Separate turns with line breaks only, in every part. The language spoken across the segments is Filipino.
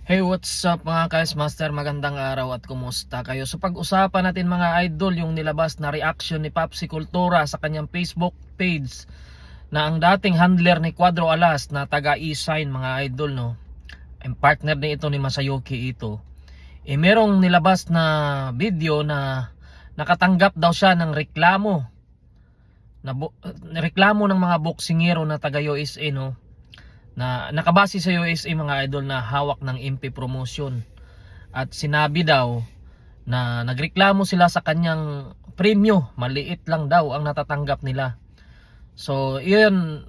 Hey, what's up mga Kais Master? Magandang araw at kumusta kayo? So pag-usapan natin mga idol yung nilabas na reaction ni Papsi Cultura sa kanyang Facebook page na ang dating handler ni Cuadro Alas na taga E-Sign mga idol, no? Ang partner din ito ni Masayuki ito. Merong nilabas na video na nakatanggap daw siya ng reklamo ng mga boksingero na taga USA, no? Na nakabase sa USA mga idol na hawak ng MP promotion, at sinabi daw na nagreklamo sila sa kanyang premyo, maliit lang daw ang natatanggap nila. So yun,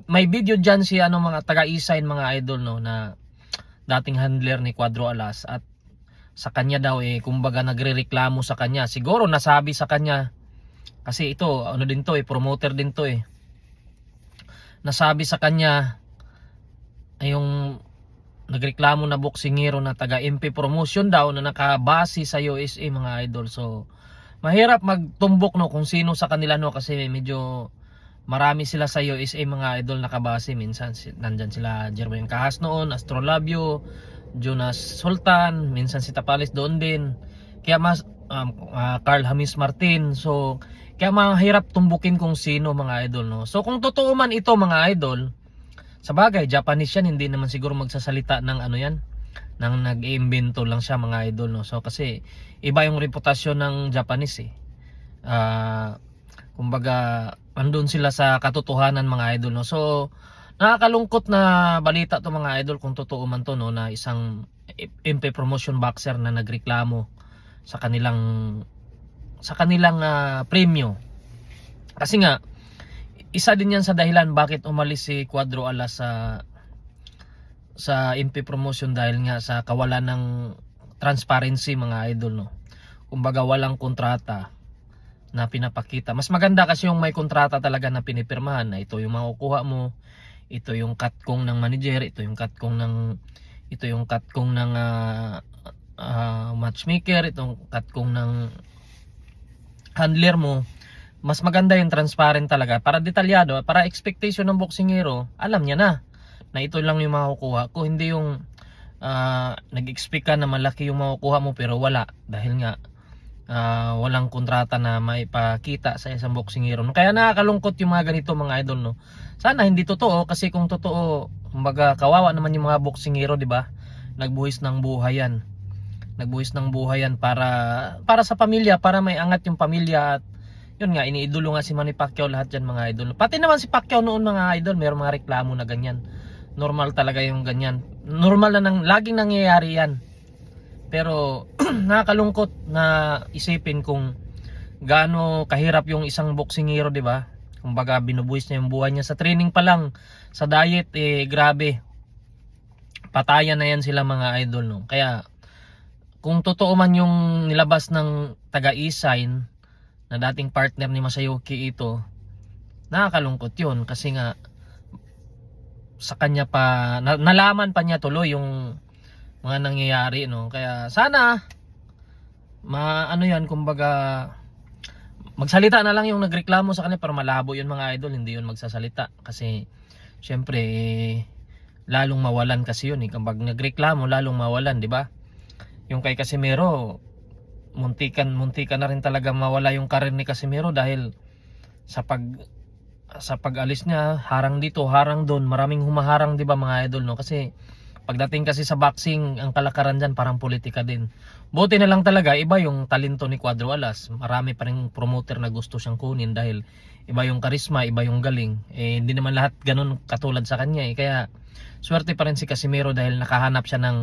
may video dyan si mga taga E-Sign mga idol, no, na dating handler ni Cuadro Alas, at sa kanya daw kumbaga nagrereklamo sa kanya. Siguro nasabi sa kanya kasi ito din to promoter din to nasabi sa kanya yung nagreklamo na boksingero na taga MP promotion daw na nakabase sa USA mga idol. So mahirap magtumbok, no, kung sino sa kanila, no, kasi medyo marami sila sa USA mga idol nakabase. Minsan nandyan sila Jermaine Kahas noon, Astrolabio, Jonas Sultan, minsan si Tapales doon din, kaya Carl Hamis Martin. So kaya mahirap tumbukin kung sino mga idol, no. So kung totoo man ito mga idol, sa bagay Japanese yan, hindi naman siguro magsasalita ng yan, nang nag-iimbento lang siya mga idol, no. So kasi iba yung reputasyon ng Japanese kumbaga andun sila sa katotohanan mga idol, no. So nakakalungkot na balita to mga idol kung totoo man to, no, na isang MP promotion boxer na nagreklamo sa kanilang premyo. Kasi nga isa din yan sa dahilan bakit umalis si Cuadro Alas sa MP promotion, dahil nga sa kawalan ng transparency mga idol, no. Kumbaga walang kontrata na pinapakita. Mas maganda kasi yung may kontrata talaga na pinipirmahan, na ito yung makukuha mo, ito yung cut kong ng manager, ito yung cut kong ng matchmaker, itong cut kong ng handler mo. Mas maganda yung transparent talaga, para detalyado, para expectation ng boksingero alam niya na ito lang yung makukuha ko. Hindi yung nag-expect ka na malaki yung makukuha mo pero wala, dahil nga walang kontrata na maipakita sa isang boksingero, no? Kaya nakakalungkot yung mga ganito mga idol, no. Sana hindi totoo, kasi kung totoo, kumbaga kawawa naman yung mga boksingero, di ba? Nagbuhis ng buhay yan para sa pamilya, para may angat yung pamilya. At yun nga, iniidolo nga si Manny Pacquiao lahat dyan mga idol. Pati naman si Pacquiao noon mga idol, mayroong mga reklamo na ganyan. Normal talaga yung ganyan. Normal na laging nangyayari yan. Pero nakakalungkot na isipin kung gaano kahirap yung isang boksingero, di ba? Kumbaga binubuhis niya yung buhay niya sa training pa lang, sa diet, grabe. Patayan na yan sila mga idol, no. Kaya kung totoo man yung nilabas ng taga E-Sign na dating partner ni Masayuki ito, nakakalungkot yun, kasi nga sa kanya pa nalaman pa niya tuloy yung mga nangyayari, no. Kaya sana yan, kumbaga magsalita na lang yung nagreklamo sa kanya, pero malabo yun mga idol, hindi yun magsasalita kasi syempre lalong mawalan kasi yun kapag nagreklamo, lalong mawalan, di ba? Yung kay Casimero, muntikan na rin talaga mawala yung karir ni Casimero dahil sa pag-alis niya, harang dito, harang doon, maraming humaharang, 'di ba mga idol, no? Kasi pagdating kasi sa boxing, ang kalakaran diyan parang politika din. Buti na lang talaga iba yung talento ni Cuadro Alas. Marami pa ring promoter na gusto siyang kunin dahil iba yung karisma, iba yung galing. Hindi naman lahat ganun katulad sa kanya Kaya swerte pa rin si Casimero dahil nakahanap siya ng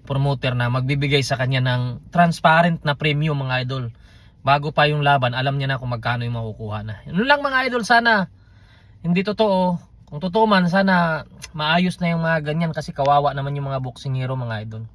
promoter na magbibigay sa kanya ng transparent na premium mga idol. Bago pa yung laban, alam niya na kung magkano yung makukuha na. Yun lang mga idol, sana hindi totoo. Kung totoo man, sana maayos na yung mga ganyan, kasi kawawa naman yung mga boksingero mga idol.